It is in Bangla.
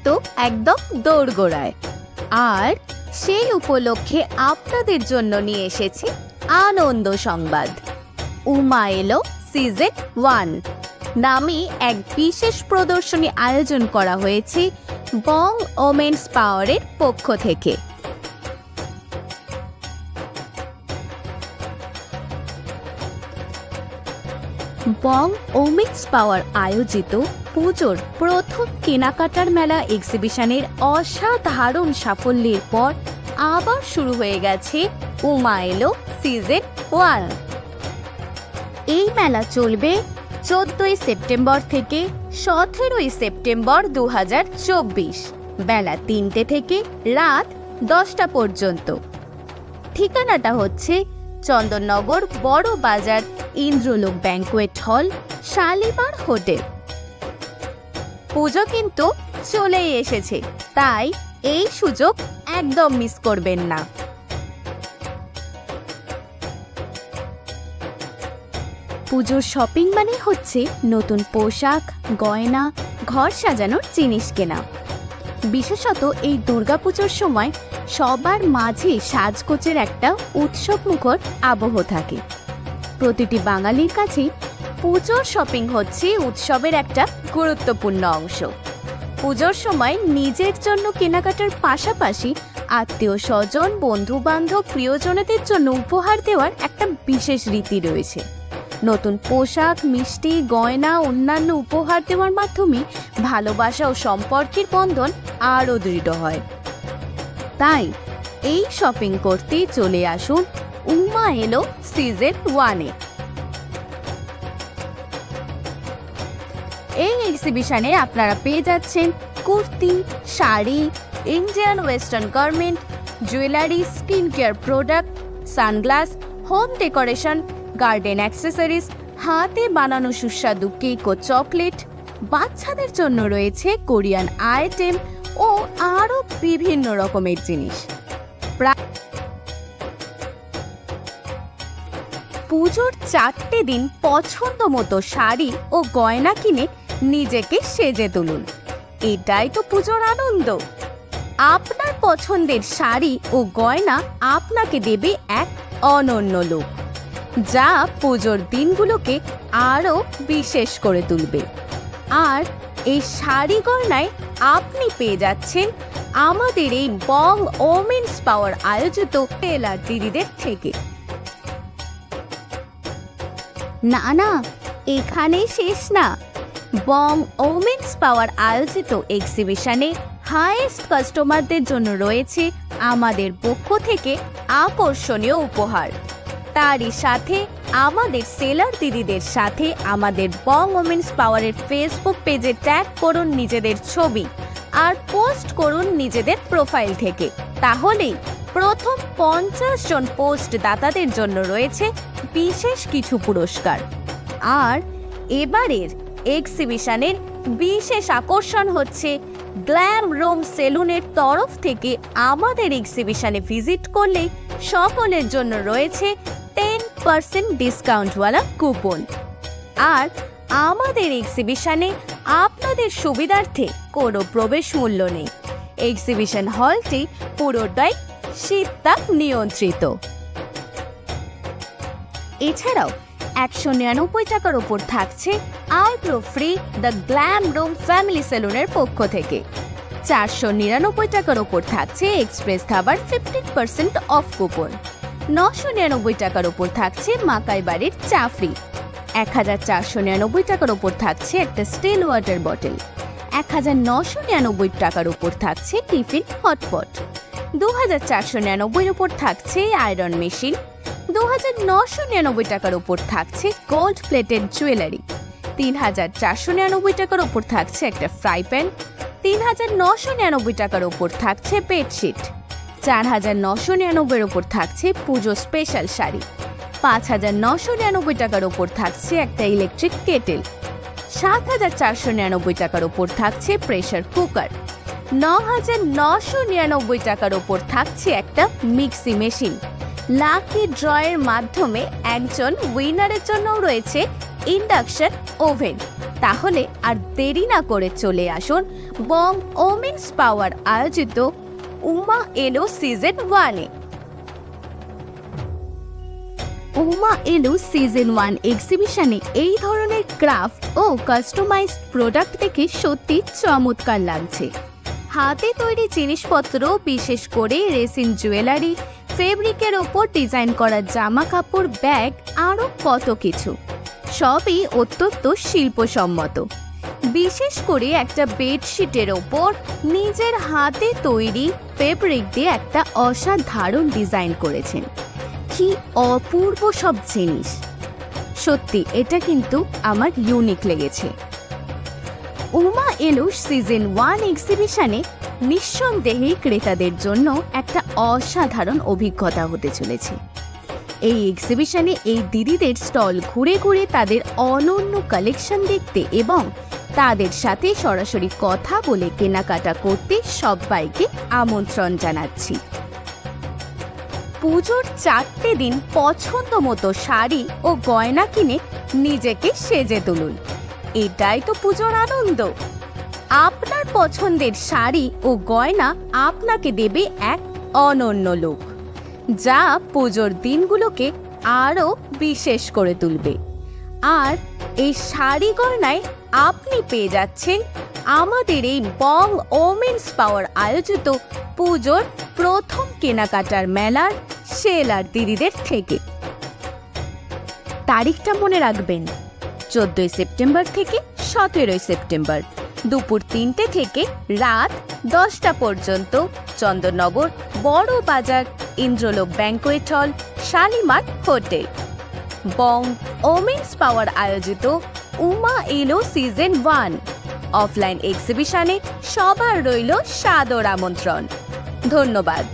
তো একদম দোরগোড়ায়। আর সেই উপলক্ষে আপনাদের জন্য নিয়ে এসেছি আনন্দ সংবাদ। উমা এলো সিজন 1 নামে এক বিশেষ প্রদর্শনী আয়োজন করা হয়েছে বং ওমেন্স পাওয়ারের পক্ষ থেকে। বং ওমেন্স পাওয়ার আয়োজিত পুজোর প্রথম কেনাকাটার মেলা এক্সিবিশনের অসাধারণ সাফল্যের পর আবার শুরু হয়ে গেছে উমা এলো সিজন 1। এই মেলা চলবে 14 সেপ্টেম্বর থেকে 17 সেপ্টেম্বর 2024 বেলা 3টে থেকে রাত 10টা পর্যন্ত। ঠিকানাটা হচ্ছে চন্দননগর বড় বাজার ইন্দ্রলোক ব্যাংকুয়েট হল, শালিমার হোটেল। পুজো কিন্তু চলেই এসেছে, তাই এই সুযোগ একদম মিস করবেন না। পুজোর শপিং মানে হচ্ছে নতুন পোশাক, গয়না, ঘর সাজানোর জিনিস কেনা। বিশেষত এই দুর্গাপুজোর সময় সবার মাঝে সাজগোজের একটা উৎসবমুখর আবহ থাকে। প্রতিটি বাঙালির কাছে পুজোর শপিং হচ্ছে উৎসবের একটা গুরুত্বপূর্ণ অংশ। পুজোর সময় নিজের জন্য কেনাকাটার পাশাপাশি আত্মীয় স্বজন, বন্ধু বান্ধব, প্রিয়জনদের জন্য উপহার দেওয়ার একটা বিশেষ রীতি রয়েছে। নতুন পোশাক, মিষ্টি, গয়না, অন্যান্য উপহার দেওয়ার মাধ্যমে ভালোবাসা ও সম্পর্কের বন্ধন আরও দৃঢ় হয়। তাই এই শপিং করতে চলে আসুন উমা এলো সিজন 1-এ। এই এক্সিবিশনে আপনারা পেয়ে যাচ্ছেন kurti, sari, Indian western garment, jewellery, skin care product, sunglass, home decoration, garden accessories, হাতে বানানো সুস্বাদু কেক ও চকলেট। বাচ্চাদের জন্য রয়েছে কোরিয়ান আইটেম ও আরও বিভিন্ন রকমের জিনিস। পুজোর 4টে দিন পছন্দ মতো শাড়ি ও গয়না কিনে নিজেকে সেজে তুলুন। এটাই তো পুজোর আনন্দ। আপনার পছন্দের শাড়ি ও গয়না আপনাকে দেবে এক অনন্য লুক, যা পুজোর দিনগুলোকে আরও বিশেষ করে তুলবে। আর এই শাড়ি গয়নায় আপনি পেয়ে যাচ্ছেন আমাদের এই বং ওমেন্স পাওয়ার আয়োজিত টেলার দিদিদের থেকে। না, এখানেই শেষ না। বং ওমেন্স পাওয়ার আয়োজিত এক্সিবিশনে হাইয়েস্ট কাস্টমারদের জন্য রয়েছে আমাদের পক্ষ থেকে আকর্ষণীয় উপহার। তারই সাথে আমাদের সেলার দিদিদের সাথে আমাদের বং ওমেন্স পাওয়ারের ফেসবুক পেজে ট্যাগ করুন নিজেদের ছবি আর পোস্ট করুন নিজেদের প্রোফাইল থেকে। তাহলেই প্রথম 50 জন পোস্ট দাতাদের জন্য রয়েছে বিশেষ কিছু পুরস্কার। আর এবারের এক্সিবিশনের বিশেষ আকর্ষণ হচ্ছে গ্ল্যাম রুম সেলুনের তরফ থেকে আমাদের এক্সিবিশনে ভিজিট করলে সকলের জন্য রয়েছে 10% ডিসকাউন্টওয়ালা কুপন। আর আমাদের এক্সিবিশনে আপনাদের সুবিধার্থে কোনো প্রবেশ মূল্য নেই। এক্সিবিশন হলটি পুরোটাই শীততাপ নিয়ন্ত্রিত। এছাড়াও 199 টাকার ওপর থাকছে eyebrow free the glam room family সেলুনের পক্ষ থেকে। 499 টাকার ওপর থাকছে এক্সপ্রেস ধাবার 15% অফ কুপন। 999 টাকার ওপর থাকছে মাকাই বাড়ির চা ফ্রি। 1499 টাকার ওপর থাকছে একটা স্টিল ওয়াটার বটল। 1999 টাকার ওপর থাকছে টিফিন হটপট। 2499 ওপর থাকছে আয়রন মেশিন। 2999 টাকার ওপর থাকছে গোল্ড প্লেটেড জুয়েলারি। 3499 টাকার ওপর থাকছে একটা ফ্রাই প্যান। 3999 টাকার ওপর থাকছে বেডশিট। 4999 ওপর থাকছে পুজো স্পেশাল শাড়ি। 5999 টাকার ওপর থাকছে একটা ইলেকট্রিক কেটেল। 7499 টাকার ওপর থাকছে প্রেসার কুকার। 9999 টাকার ওপর থাকছে একটা মিক্সি মেশিন। লাকি ড্রয়ের মাধ্যমে একজন উইনারের জন্য রয়েছে ইন্ডাকশন ওভেন। তাহলে আর দেরি না করে চলে আসুন বং ওমেন্স পাওয়ার আয়োজিত উমা এলো সিজন 1-এ। উমা এলো সিজন 1 এক্সিবিশনে এই ধরনের ক্রাফট ও কাস্টমাইজড প্রোডাক্ট দেখে সত্যি চমৎকার লাগছে। হাতে তৈরি জিনিসপত্র, বিশেষ করে রেসিন জুয়েলারি, ফেব্রিকের ওপর ডিজাইন করা জামা কাপড়, ব্যাগ, আরও কত কিছু, সবই অত্যন্ত শিল্পসম্মত। বিশেষ করে একটা বেডশিটের ওপর নিজের হাতে তৈরি ফেব্রিক দিয়ে একটা অসাধারণ ডিজাইন করেছেন। কি অপূর্ব সব জিনিস! সত্যি এটা কিন্তু আমার ইউনিক লেগেছে। উমা এলো সিজন 1 এক্সিবিশনে নিঃসন্দেহে ক্রেতাদের জন্য একটা অসাধারণ অভিজ্ঞতা হতে চলেছে। এই এক্সিবিশনে এই দিদিদের স্টল ঘুরে ঘুরে তাদের অনন্য কালেকশন দেখতে এবং তাদের সাথে সরাসরি কথা বলে কেনাকাটা করতে সবাইকে আমন্ত্রণ জানাচ্ছি। পুজোর 4টে দিন পছন্দ মতো শাড়ি ও গয়না কিনে নিজেকে সেজে তুলুন। এটাই তো পুজোর আনন্দ। আপনার পছন্দের শাড়ি ও গয়না আপনাকে দেবে এক অনন্য লুক, যা পুজোর দিনগুলোকে আরও বিশেষ করে তুলবে। আর এই শাড়ি গয়নায় আপনি পেয়ে যাচ্ছেন আমাদের এই বং ওমেন্স পাওয়ার আয়োজিত পুজোর প্রথম কেনাকাটার মেলার সেলার দিদিদের থেকে। তারিখটা মনে রাখবেন, 14 সেপ্টেম্বর থেকে 17 সেপ্টেম্বর দুপুর 3টে থেকে রাত 10টা পর্যন্ত চন্দননগর বড় বাজার, ইন্দ্রলোক ব্যাংকোয়েট হল, শালিমার হোটেল। বং ওমেন্স পাওয়ার আয়োজিত উমা এলো সিজন 1 অফলাইন এক্সিবিশনে সবার রইল সাদর আমন্ত্রণ। ধন্যবাদ।